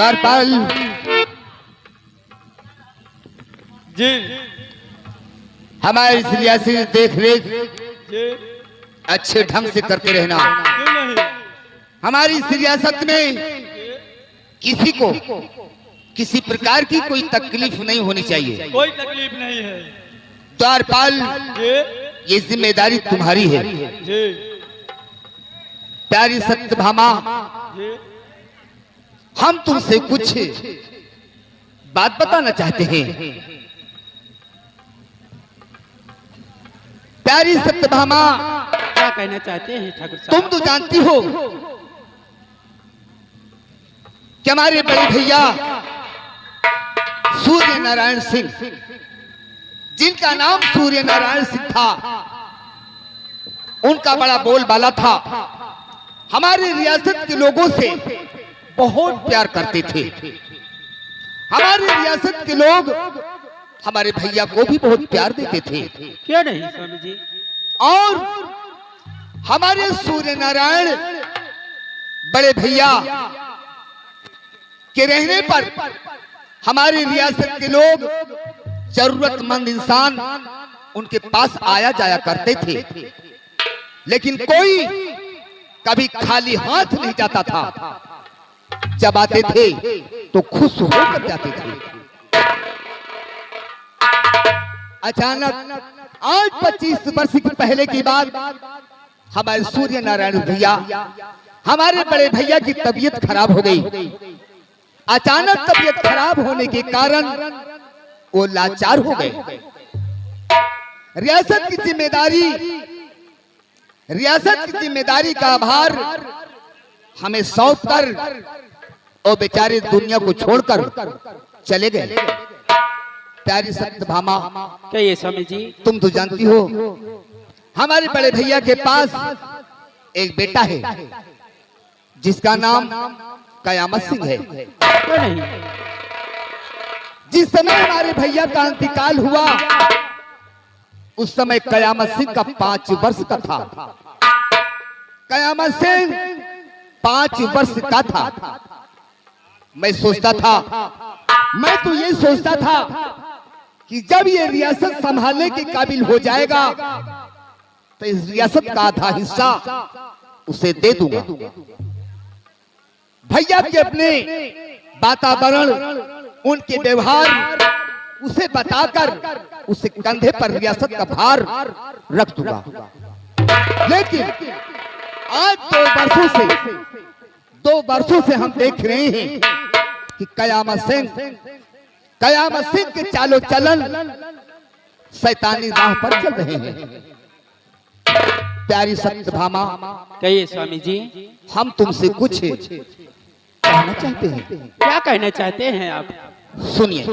द्वारपाल जी हमारी सियासी देख रेख जी अच्छे ढंग से करते रहना। क्यों नहीं? हमारी सियासत में किसी को किसी प्रकार की कोई तकलीफ नहीं होनी चाहिए। कोई तकलीफ नहीं है द्वारपाल जी ये जिम्मेदारी तुम्हारी है। जी प्यारी सत्यभामा जी हम तुमसे कुछ बात बताना चाहते हैं। प्यारी सत्यभामा क्या कहना चाहते हैं ठाकुर तुम साहब? तो जानती हो कि हमारे बड़े भैया सूर्य नारायण सिंह, जिनका नाम सूर्य नारायण सिंह था, उनका बड़ा बोलबाला था। हमारे रियासत के लोगों से बहुत प्यार करते थे। हमारे रियासत के लोग हमारे भैया को भी बहुत प्यार देते थे। क्यों नहीं स्वामी जी? और हमारे सूर्य नारायण बड़े भैया के रहने पर हमारी रियासत के लोग जरूरतमंद इंसान उनके पास आया जाया करते थे, लेकिन कोई कभी खाली हाथ नहीं जाता था। जब आते थे तो खुश होकर जाते थे। अचानक आज 25 वर्ष की पहले की बात, हमारे सूर्य नारायण भैया, हमारे बड़े भैया की तबीयत खराब हो गई। अचानक तबीयत खराब होने के कारण वो लाचार हो गए। रियासत की जिम्मेदारी का भार हमें सौंप कर और बेचारे दुनिया को छोड़कर चले गए। प्यारी सत्यभामा कहिए स्वामी जी। तुम तो जानती हो हमारे बड़े भैया के पास एक बेटा है जिसका नाम कयामत सिंह है। क्यों नहीं? जिस समय हमारे भैया का इंतकाल हुआ उस समय कयामत सिंह का 5 वर्ष का था। कयामत सिंह 5 वर्ष का था। मैं तो ये सोचता था कि जब ये रियासत संभालने के काबिल हो जाएगा तो इस रियासत का आधा हिस्सा उसे दे दूंगा। भैया के अपने वातावरण, उनके व्यवहार उसे बताकर उसे कंधे पर रियासत का भार रख दूंगा। लेकिन आज 2 वर्षों से हम देख रहे हैं कि कयामत सिंह के चालो चलन शैतानी राह पर चल रहे हैं। प्यारी सत्यभामा कहिए स्वामी जी। हम तुमसे कुछ कहना चाहते हैं। क्या कहना चाहते हैं आप? सुनिए।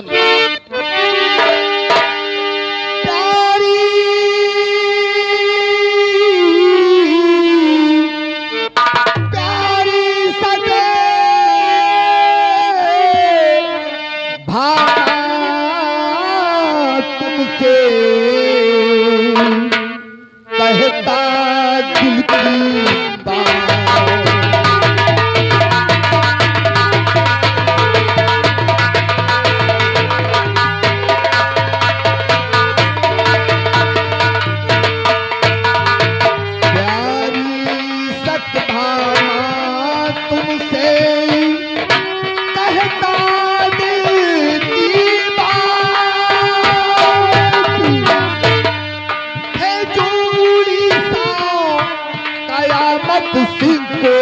प्यारी सदे भामा तुमसे कहता दिल की बात। सिंह को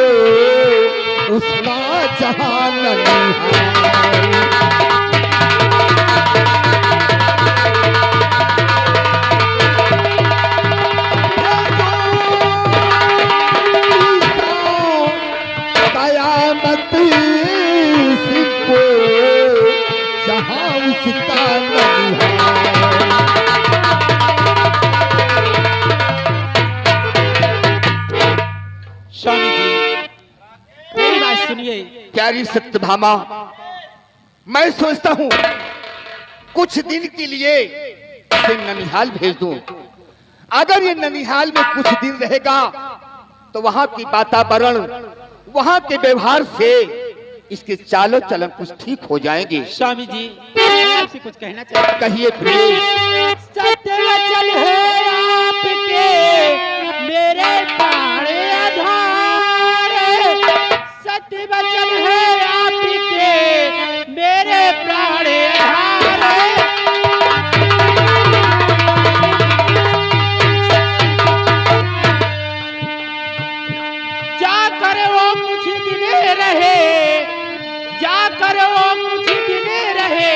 उसका जहान कयामत सिंह को जहां उसका नहीं। स्वामी जी मेरी बात सुनिए। प्यारी सत्यभामा मैं सोचता हूँ कुछ दिन के लिए इसे ननिहाल भेज दूं। अगर ये ननिहाल में कुछ दिन रहेगा तो वहां की वातावरण, वहां के व्यवहार से इसके चालो चलन कुछ ठीक हो जाएंगे। स्वामी जी मैं आपसे कुछ कहना चाहता हूँ। कहिए प्रिय। सत्य वचन है आपके मेरे प्राण आधार, सत्य वचन है आपके मेरे प्राण आधार। जाकर वो कुछ दिन रहे, जाकर वो कुछ दिन रहे,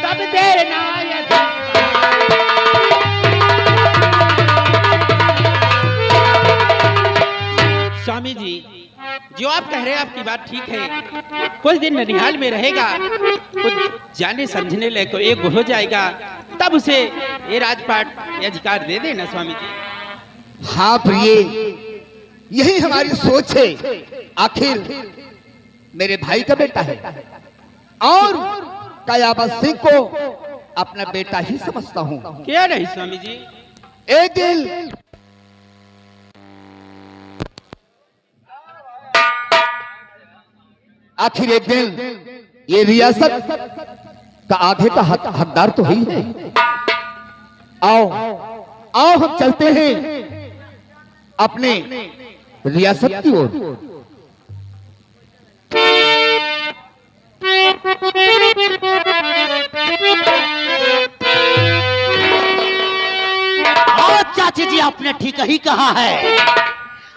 तब देना यदि स्वामी जी जो आप कह रहे हैं आपकी बात ठीक है। कुछ दिन ननिहाल में रहेगा, कुछ जाने समझने लायक एक हो जाएगा, तब उसे ये राजपाट ये अधिकार दे देना स्वामी जी। हाँ प्रिय, यही हमारी सोच है। आखिर मेरे भाई का बेटा है और कयामत सिंह को अपना बेटा ही समझता हूँ। क्या नहीं स्वामी जी। एक दिन आखिर एक दिन ये रियासत का आधे का हकदार तो ही है। आओ आओ हम चलते हैं अपने रियासत की ओर। और चाची जी आपने ठीक ही कहा है।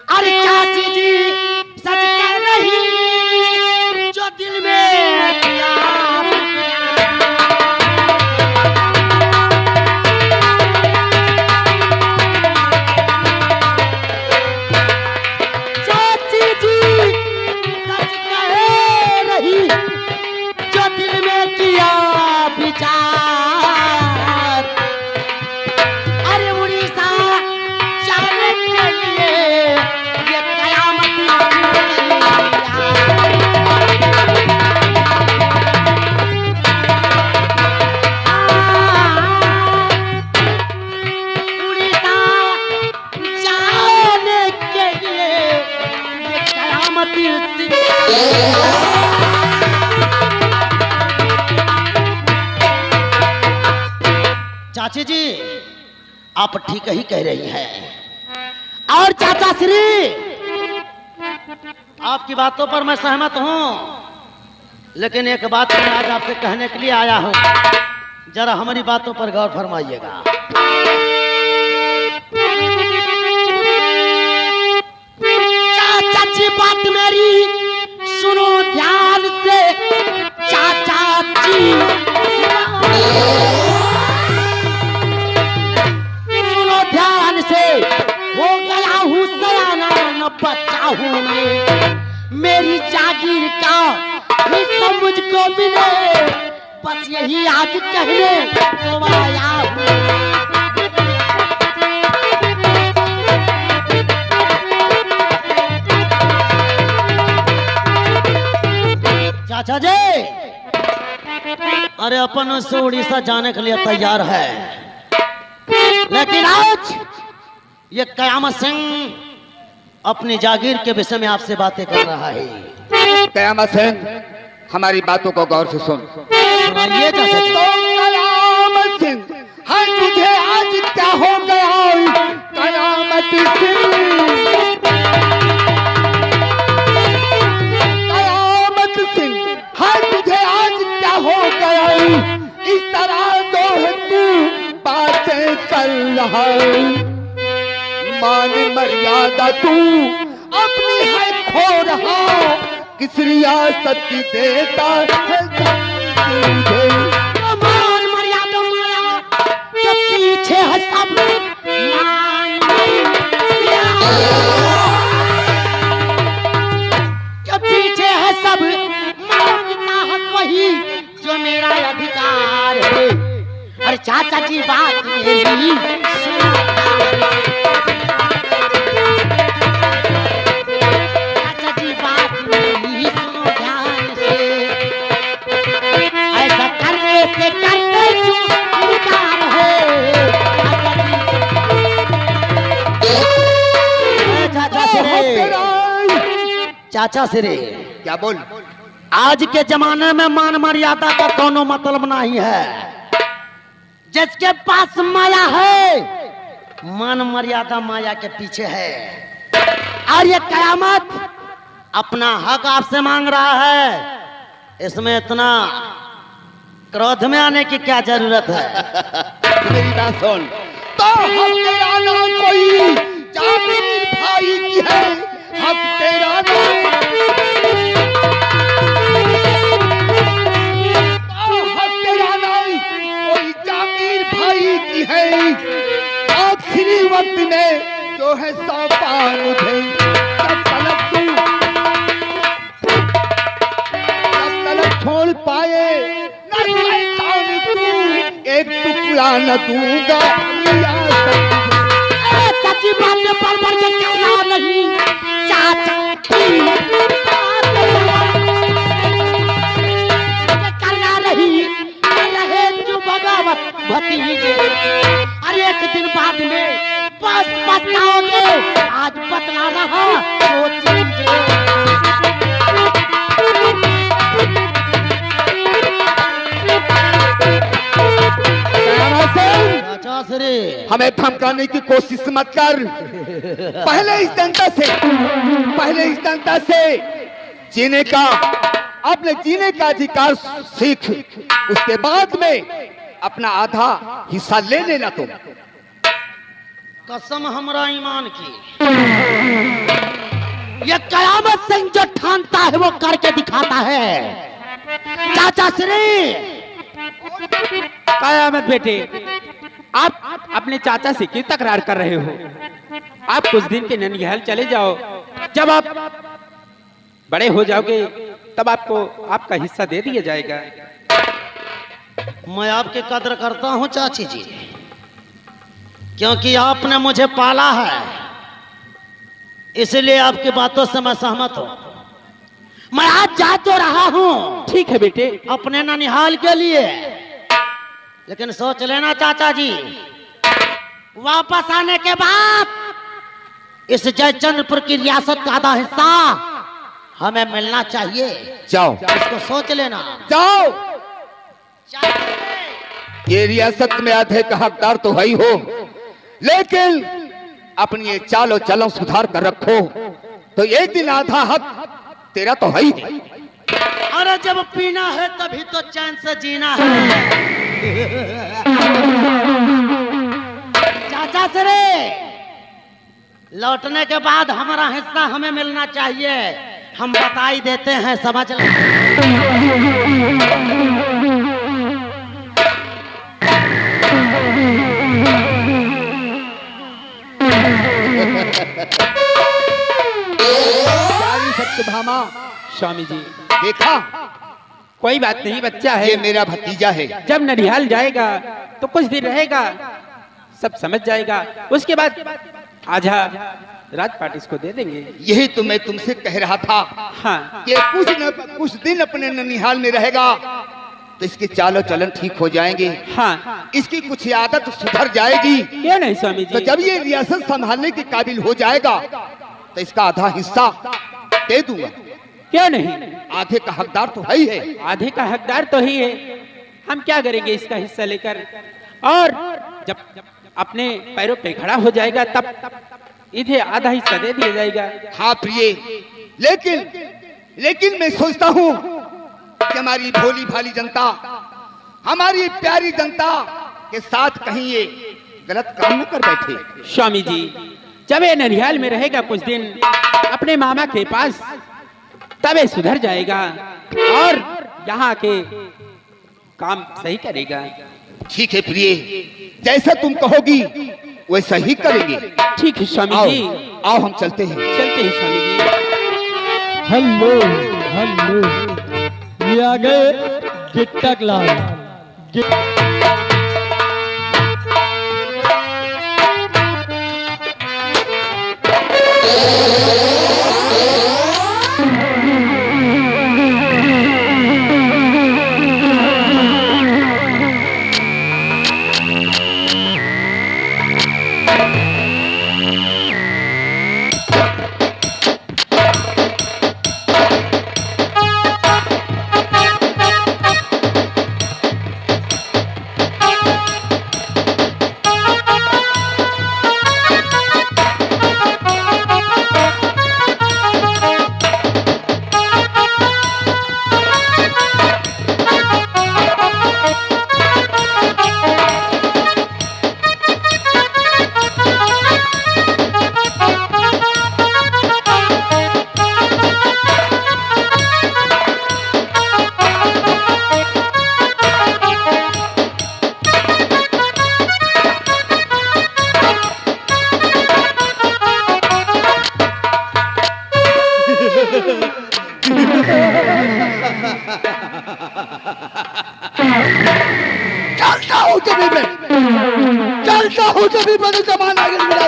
अरे चाची जी सच कह रही जो दिल में किया। चाची जी सच कह रही जो दिल में किया विचार। अरे उड़ीसा जाने के लिए ये कयामत उड़ीसा जाने के लिए ये कयामत चाची जी आप ठीक ही कह रही हैं। और चाचा श्री आपकी बातों पर मैं सहमत हूं, लेकिन एक बात मैं आज आपसे कहने के लिए आया हूं, जरा हमारी बातों पर गौर फरमाइएगा। चाचा जी बात मेरी सुनो ध्यान से। चाचा जी सुनो ध्यान से। हो गया हूँ सयाना न बच्चा हूँ मैं, मेरी जागीर का हिस्सा मुझको मिले, बस यही आज कहने को आया हूँ। चाचा जी अरे अपन उससे उड़ीसा जाने के लिए तैयार है, लेकिन आज ये कयामत सिंह अपनी जागीर के विषय में आपसे बातें कर रहा है। कयामत सिंह हमारी बातों को गौर से सुन। सुनाइए चाचा जी। कयामत सिंह हाँ तुझे आज क्या हो गया कयामत सिंह। कयामत सिंह हाँ तुझे आज क्या हो गया, इस तरह दो तू बातें कर रहा। मान मर्यादा तू अपनी है खो रहा, किस रियासत की देता है तुझे। मान मर्यादा माया के पीछे है सब मान के पीछे है सब मांगता है वही जो मेरा अधिकार है। अरे चाचा जी बात मेरी सुनो। चाचा जी बात मेरी सुनो ध्यान से। ऐसा करने से करते जो अधिकार है। चाचा श्री तेरा चाचा श्री क्या बोल। आज के जमाने में मान मर्यादा का कोनो मतलब नहीं है। जिसके पास माया है, मान मर्यादा माया के पीछे है। और ये कयामत अपना हक आपसे मांग रहा है, इसमें इतना क्रोध में आने की क्या जरूरत है? मेरी बात सुन। तो हक तेरा ना कोई जागीर भाई की है, हक तेरा ना कोई जागीर भाई की है। आखिरी वक्त में जो है सौंपा मुझे, जब तलक छोड़ पाए न शैतान तू, एक टुकड़ा न दूंगा सच्ची बात पर के कहना नहीं, चाचा की बात करना नहीं, रहे जो बगावत भतीजे। अरे एक दिन बाद में बस पछताओगे, आज बतला रहा हमें धमकाने की कोशिश मत कर। पहले इस जनता से जीने का, अपने जीने का अधिकार सीख, उसके बाद में अपना आधा हिस्सा ले लेना। तुम कसम हमरा ईमान की, ये कयामत सिंह जो ठानता है वो करके दिखाता है। चाचा श्री कयामत बेटे, आप अपने चाचा से क्यों तकरार कर रहे हो? आप कुछ दिन के ननिहाल चले जाओ, जब आप बड़े हो जाओगे तब आपको आपका हिस्सा दे दिया जाएगा। मैं आपकी कदर करता हूं चाची जी, क्योंकि आपने मुझे पाला है, इसलिए आपकी बातों से मैं सहमत हूं। मैं आज जा तो रहा हूं, ठीक है बेटे, अपने ननिहाल के लिए, लेकिन सोच लेना चाचा जी, वापस आने के बाद इस जयचंद्रपुर की रियासत का आधा हिस्सा हमें मिलना चाहिए। जाओ, इसको सोच लेना। जाओ। ये रियासत में आधे का हकदार तो है ही हो, लेकिन अपनी ये चालो चलो सुधार कर रखो, तो एक दिन आधा हक तेरा तो है ही। अरे जब पीना है तभी तो चैन से जीना है। चाचा सरे, लौटने के बाद हमारा हिस्सा हमें मिलना चाहिए। हम बता ही देते हैं, समझ ले। सत्यभामा, स्वामी जी देखा, कोई बात नहीं, बच्चा है, ये मेरा भतीजा है। जब ननिहाल जाएगा तो कुछ दिन रहेगा, सब समझ जाएगा, उसके बाद आधा राजपाट इसको दे देंगे। यही तो मैं तुमसे कह रहा था। हाँ, कि कुछ दिन अपने ननिहाल में रहेगा तो इसके चालो चलन ठीक हो जाएंगे। हाँ, इसकी कुछ आदत सुधर जाएगी। क्यों नहीं स्वामी तो जी? जब ये रियासत संभालने के काबिल हो जाएगा तो इसका आधा हिस्सा दे दूंगा। क्यों नहीं? आधे का हकदार तो है ही है। आधे का हकदार तो ही है, हम क्या करेंगे इसका हिस्सा लेकर? और जब अपने पैरों पे खड़ा हो जाएगा तब इधे आधा हिस्सा दे दिया जाएगा। हाँ प्रिय, लेकिन मैं सोचता हूँ कि हमारी भोली भाली जनता, हमारी प्यारी जनता के साथ कहीं ये गलत काम न कर बैठे। स्वामी जी, जब ये ननिहाल में रहेगा कुछ दिन अपने मामा के पास, तब ये सुधर जाएगा और यहाँ के काम सही करेगा। ठीक है प्रिय, जैसा तुम कहोगी वैसा ही करेंगे। ठीक है स्वामी जी, आओ हम चलते हैं। चलते हैं स्वामी जी। हेलो हेलो, ये आ गए गिट्टक लाल।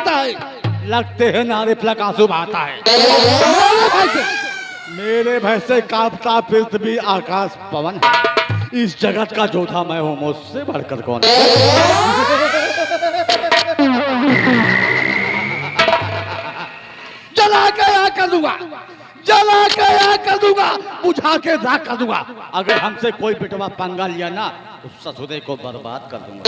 जाता है, लगते हैं नारे प्लक आंसू बहाता है। मेरे भय से कांपता पृथ्वी आकाश पवन है, इस जगत का जोधा मैं हूँ, मुझसे बढ़कर कौन है? जला के यहाँ कर दूंगा, जला के यहाँ कर दूंगा, बुझा के राख कर दूंगा। अगर हमसे कोई बेटवा पंगा लिया ना, उस ससुरे को बर्बाद कर दूंगा।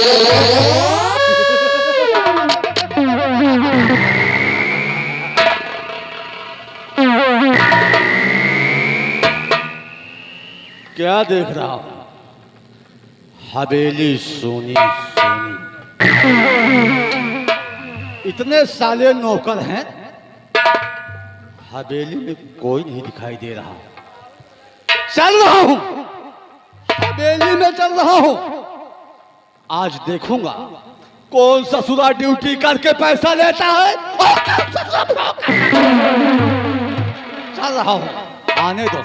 क्या देख रहा हूं? हवेली सोनी सोनी। इतने साले नौकर हैं, हवेली में कोई नहीं दिखाई दे रहा। चल रहा हूं, हवेली में चल रहा हूं। आज देखूंगा कौन ससुरा ड्यूटी करके पैसा लेता है और कौन ससुरा भौंकता है। चल रहा हूं, आने दो।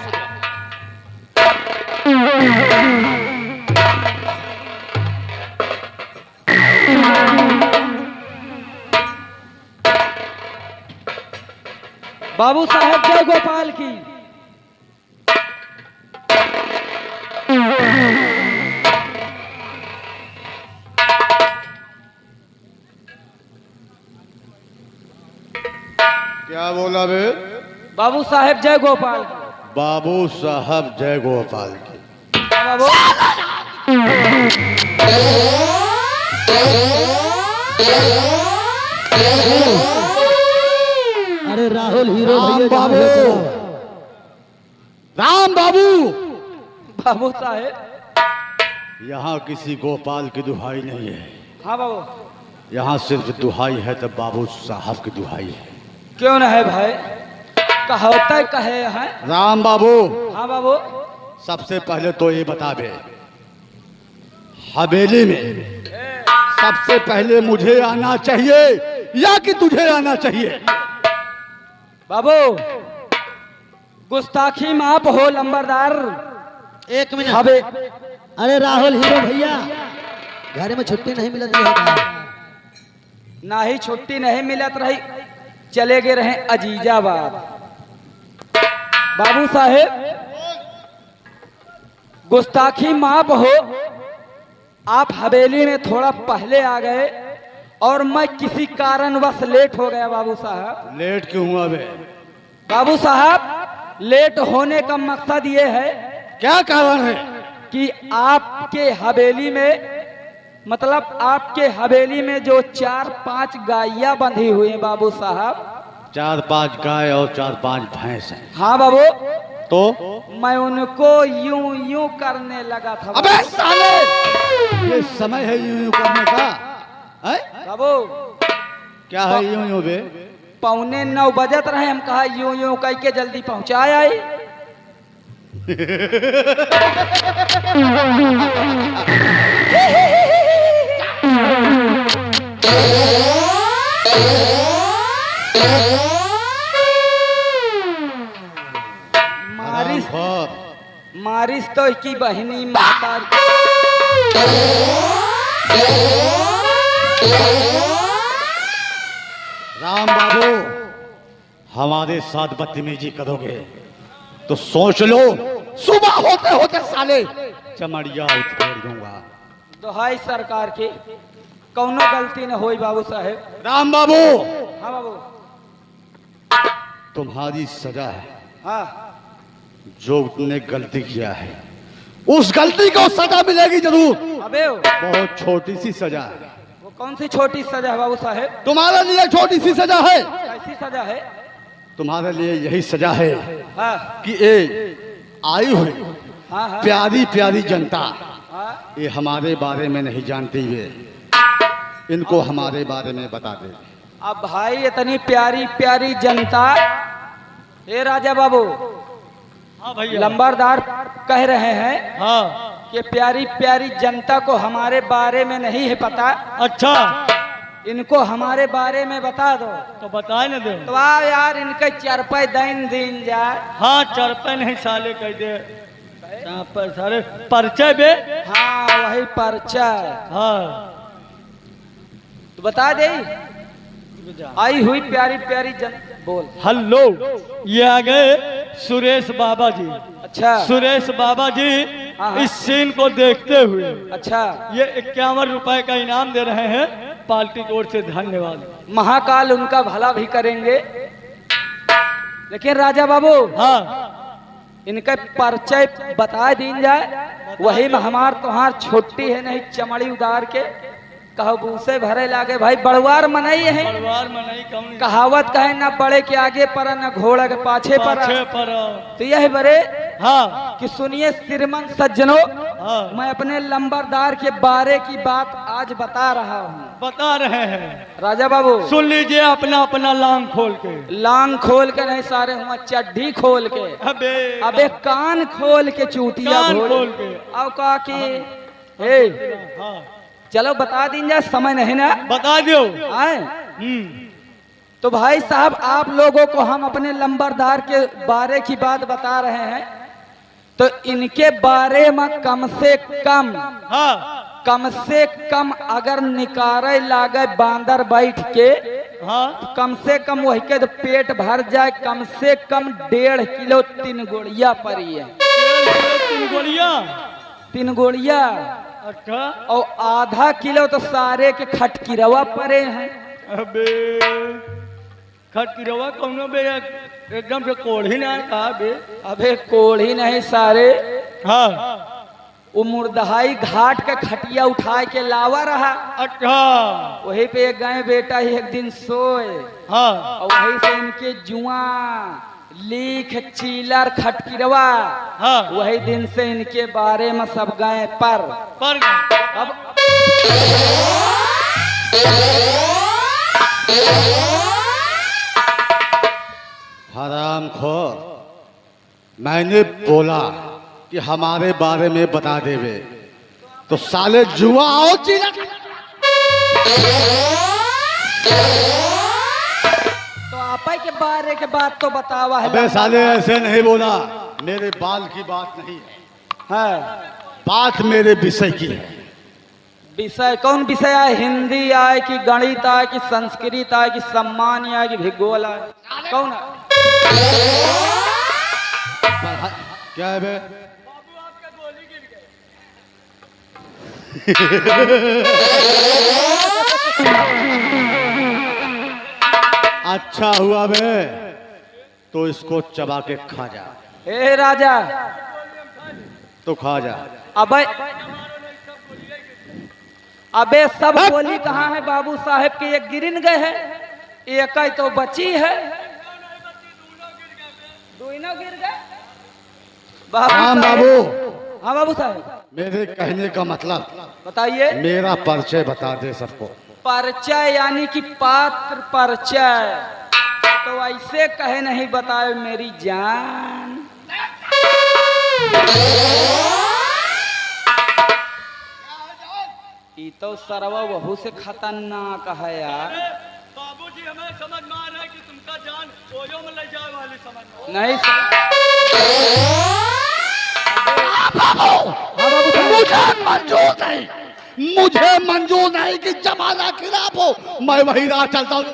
बाबू साहब जय गोपाल की। क्या बोला बे? बाबू साहब जय गोपाल की। बाबू साहब जय गोपाल की। हाँ बाबू। अरे राहुल हीरो राम भैया बाबू, राम बाबू। बाबू साहब। यहाँ किसी गोपाल की दुहाई नहीं है, हाँ बाबू। यहाँ सिर्फ दुहाई है तो बाबू साहब की दुहाई है। क्यों ना है भाई, कहोता कहे है। राम बाबू, हाँ बाबू। सबसे पहले तो ये बता दे, हवेली में सबसे पहले मुझे आना चाहिए या कि तुझे आना चाहिए? बाबू गुस्ताखी माफ हो लंबरदार। एक मिनट। हबे अरे राहुल हीरो भैया, घर में छुट्टी नहीं मिलत रही है। ना ही छुट्टी नहीं मिलत रही, चले गए रहे अजीजाबाद। बाबू साहेब गुस्ताखी माफ हो, आप हवेली में थोड़ा पहले आ गए और मैं किसी कारणवश लेट हो गया। बाबू साहब लेट क्यों हुआ बे? बाबू साहब लेट होने का मकसद ये है क्या कारण है? कि आपके हवेली में, मतलब आपके हवेली में जो 4-5 गायियां बंधी हुई हैं बाबू साहब। 4-5 गाय और 4-5 भैंस हैं। हाँ बाबू। तो मैं उनको यूं यूं करने लगा था। अबे साले, ये समय है यूं यूं करने का? है? बाबू क्या है यूं यूं बे? 8:45 बजत रहे, हम कहा यूं यूं कह के जल्दी पहुंचाए आई। मारिस मारिस तो की बहनी माता। राम बाबू, हमारे साथ बदतमीजी करोगे तो सोच लो, सुबह होते होते साले चमड़िया उठेड़ दूंगा। दोहाई सरकार की, कौनो गलती न होई बाबू साहेब। राम बाबू, हाँ बाबू। तुम्हारी सजा है, हाँ जो तुमने गलती किया है उस गलती को सजा मिलेगी जरूर। अबे बहुत छोटी सी सजा है। वो कौन सी छोटी सजा है बाबू साहेब? तुम्हारे लिए छोटी सी सजा है। कैसी सजा है? तुम्हारे लिए यही सजा है हाँ कि ये आई हुई हाँ हाँ प्यारी प्यारी जनता, हाँ। ये हमारे बारे में नहीं जानती है, इनको हमारे बारे में बता दे। अब भाई इतनी प्यारी प्यारी जनता, हे राजा बाबू, हाँ भैया। लंबरदार कह रहे हैं हाँ कि प्यारी प्यारी जनता को हमारे बारे में नहीं है पता, अच्छा, इनको हमारे बारे में बता दो। तो बताए ना दे। तो आओ यार, इनके 4 रुपए दिन जाए। हाँ 4 रुपए नहीं साले कह दे, यहाँ पर सारे परिचय बे। हाँ वही पर्चा। हाँ तो बता दे। आई हुई प्यारी प्यारी जन बोल। हेलो, ये आ गए सुरेश बाबा जी। अच्छा सुरेश बाबा जी हाँ। इस सीन को देखते हुए अच्छा, ये 51 रुपए का इनाम दे रहे हैं पार्टी की ओर से। धन्यवाद। महाकाल उनका भला भी करेंगे। लेकिन राजा बाबू हाँ, इनका परिचय बता दी जाए, वही में हमार तुम्हार छोटी है नहीं चमड़ी उदार के कहो भूसे भरे लागे भाई बड़वार मनाई है। परिवार में नहीं कम कहावत कहे ना बड़े के आगे पर न घोड़ा के पाछे पर। पाछे पर। तो यह बड़े हाँ कि सुनिए श्रीमन सज्जनों, हाँ, मैं अपने लंबरदार के बारे की बात आज बता रहा हूँ। बता रहे हैं। राजा बाबू सुन लीजिए अपना अपना लांग खोल के। लांग खोल के नहीं सारे हुआ, चड्ढी खोल के। अबे अबे कान खोल के चूतिया कान भोले। खोल के। अब कहा कि हे हाँ, चलो बता दीजिए, समय नहीं ना बता दो। आए। तो भाई साहब आप लोगों को हम अपने लंबरदार के बारे की बात बता रहे हैं। तो इनके बारे में कम से कम अगर निकारे लागे बांदर बैठ के, हाँ, कम से कम वही के तो पेट भर जाए। कम से कम 1.5 किलो 3 गोलियां पड़ी है। 3 गोलियां। 3 गोलियां अच्छा। और आधा किलो तो सारे के खटकिरवा पड़े हैं। अबे खटकिरवा कौनो बे एकदम से कोढ़ी ना कहा बे। अबे कोढ़ी नहीं सारे, हाँ, वो मुर्दहाई घाट के खटिया उठा के लावा रहा। अच्छा। वही पे एक गए बेटा ही एक दिन सोए, हाँ, और वही से इनके जुआ लीख चीलर खटकिरवा, हाँ, वही दिन से इनके बारे में सब गए पर। अब हरामखोर, मैंने बोला कि हमारे बारे में बता देवे तो साले जुआ आओ चीला। तो आप के बारे के बात तो बतावा है। अबे साले ऐसे नहीं बोला, मेरे बाल की बात नहीं है, हाँ, बात मेरे विषय की है। विषय कौन विषय आए? हिंदी आए कि गणित आए कि संस्कृत आए कि सम्मान आए कि भूगोल आए? कौन है? क्या है बे? अच्छा हुआ बे, तो इसको चबा के खा जा। ए राजा, तो खा जा। अबे सब बोली कहाँ है? बाबू साहेब के एक गिरन गए है, एक ही तो बची है। दोनों गिर गए। हाँ साहेब। बाबू, हाँ बाबू साहेब मेरे कहने का मतलब बताइए। मेरा परिचय बता दे सबको। परिचय यानी कि पात्र परिचय, तो ऐसे कहे नहीं बताए मेरी जान। ये तो सरवा वहू से खतरनाक है यार। बाबूजी हमें समझ में आ रहा है कि तुमका जान ओयो में ले जाए वाली समझ में। नहीं हाँ बाबू साहब। मुझे मंजूर नहीं कि जमाना खिलाफ हो, मैं वही राह चलता हूँ।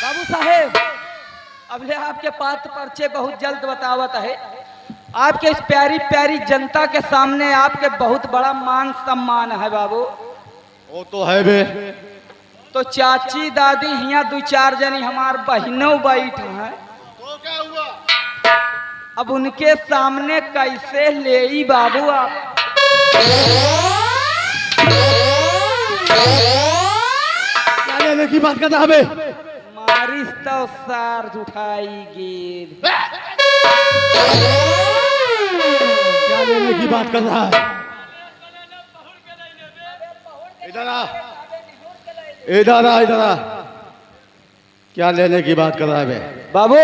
बाबू साहेब अबले आपके पात्र परिचय बहुत जल्द बतावत है। आपके इस प्यारी प्यारी जनता के सामने आपके बहुत बड़ा मान सम्मान है बाबू। वो तो है बे। तो चाची दादी हिया 2-4 जनी हमार बहनों बैठ हैं। तो क्या हुआ? अब उनके सामने कैसे ले ई बाबू आप? क्या लेने की बात करता है बे? मारिस तो सार उठाई गिर। क्या लेने की बात कर रहा है? इधर आ, इधर आ, इधर आ। क्या लेने की बात कर रहा है बे? बाबू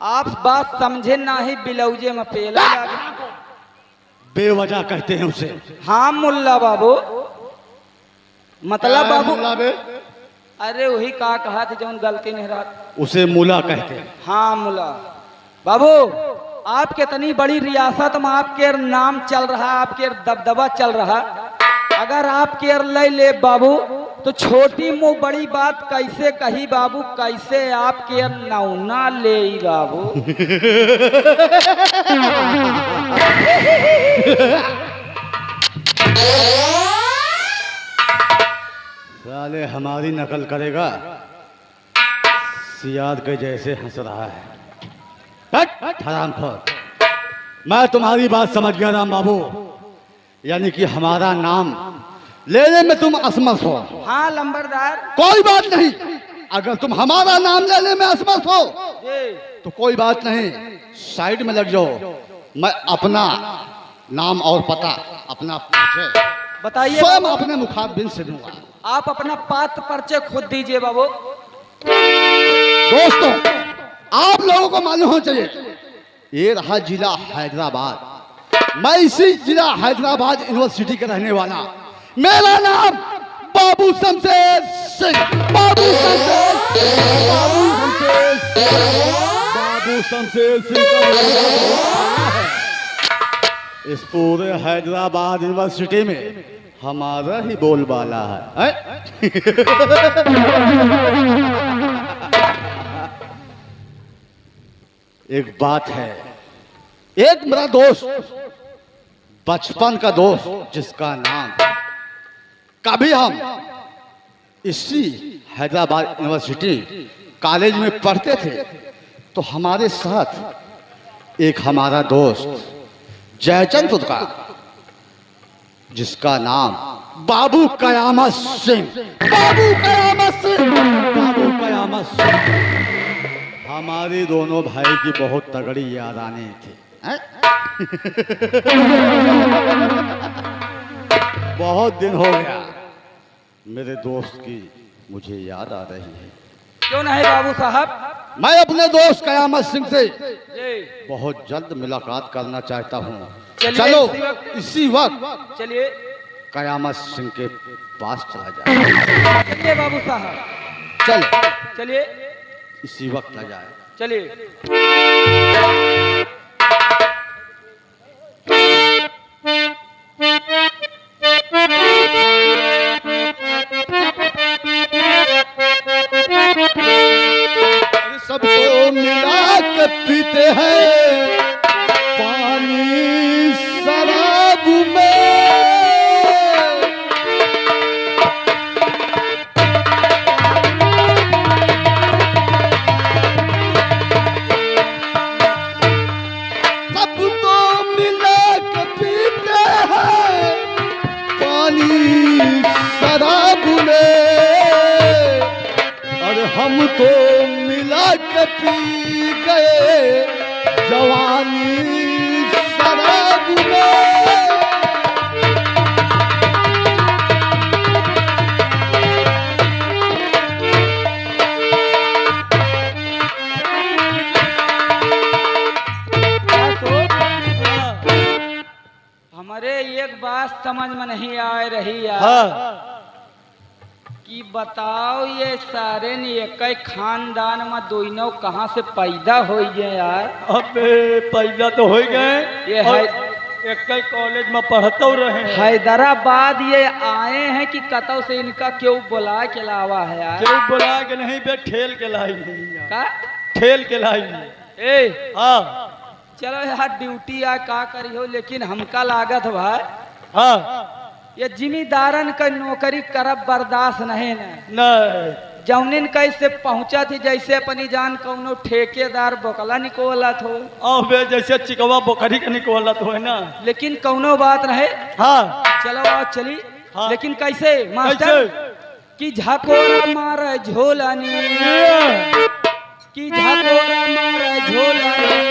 आप बात समझे ना ही बिलौजे में पेला लागे। बेवजह कहते हैं उसे। हाँ मुल्ला बाबू, मतलब बाबू मुल्ला बे? अरे वही का कहा थे जौन गलती नहीं रहा। उसे मुला कहते हैं। हाँ मुल्ला बाबू, आपके इतनी बड़ी रियासत में आपके नाम चल रहा, आपके दबदबा चल रहा। अगर आपके ले ले बाबू तो छोटी मुंह बड़ी बात कैसे कही बाबू, कैसे आपके नौना ले बाबू। साले हमारी नकल करेगा, सियाद के जैसे हंस रहा है। हट हरामखोर। मैं तुम्हारी बात समझ गया राम बाबू, यानी कि हमारा नाम लेने में तुम असमर्थ हो। हाँ लंबरदार। कोई बात नहीं, अगर तुम हमारा नाम लेने में असमर्थ हो जी। तो कोई बात नहीं, साइड में लग जाओ। मैं अपना नाम और पता, अपना परिचय बताइए स्वयं बाबू। अपने मुखाबिन से दूंगा। आप अपना पात्र परिचय खुद दीजिए बाबू। दोस्तों, आप लोगों को मालूम होना चाहिए, ये रहा जिला हैदराबाद। मैं इसी जिला हैदराबाद यूनिवर्सिटी का रहने वाला। मेरा नाम बाबू शमशेर सिंह। बाबू शमशेर सिंह, बाबू शमशेर सिंह, बाबू शमशेर सिंह का है। इस पूरे हैदराबाद यूनिवर्सिटी में हमारा ही बोलबाला है। एक बात है, एक मेरा दोस्त, बचपन का दोस्त, जिसका नाम, कभी हम इसी हैदराबाद यूनिवर्सिटी कॉलेज में पढ़ते थे, तो हमारे साथ एक हमारा दोस्त जयचंद का, जिसका नाम बाबू कयामत सिंह, बाबू कयामत सिंह, बाबू कयामत सिंह। हमारी दोनों भाई की बहुत तगड़ी यादाने थी। बहुत दिन हो गया मेरे दोस्त की मुझे याद आ रही है। क्यों नहीं बाबू साहब? मैं अपने दोस्त कयामत सिंह से जी। बहुत जल्द मुलाकात करना चाहता हूँ। चलिए, चलो इसी इसी वक्त चलिए कयामत सिंह के पास चला जाए। चलिए बाबू साहब, चलो चलिए इसी वक्त आ जाए। चलिए। सबको मिला के पीते हैं पानी शराब में। सबको मिला के पीते हैं पानी शराब में। और हम तो मिला के पी गए जवानी शराब में। हमारे एक बात समझ में नहीं आ रही यार। हाँ। कि बताओ ये सारे ने एक ही खानदान में दोनों कहाँ से पैदा हो गए यार? अबे पैदा तो हो गए, ये और है एक ही कॉलेज में पढ़ते रहे हैं। हैदराबाद ये आए हैं कि कतौ से इनका क्यों बुला के लावा है यार? क्यों बुला के नहीं बे, ठेल के लाई नहीं यार। का ठेल के लाई। ए हाँ चलो यार ड्यूटी आ का करी हो, लेकिन हमका लागत भाई हाँ। ये जिम्मेदारन का नौकरी करब बर्दाश्त नहीं न। नहीं जौनिन कैसे पहुंचा थी जैसे अपनी जान कौनो ठेकेदार बोकला निकोलत हो, अबे जैसे चिकवा बोकरी का निकलत हो है ना। लेकिन कौनो बात रहे। हाँ चलो आओ चली। हाँ। लेकिन कैसे मास्टर? कि झकोरा मार झोलानी, कि झकोरा मार झोलानी,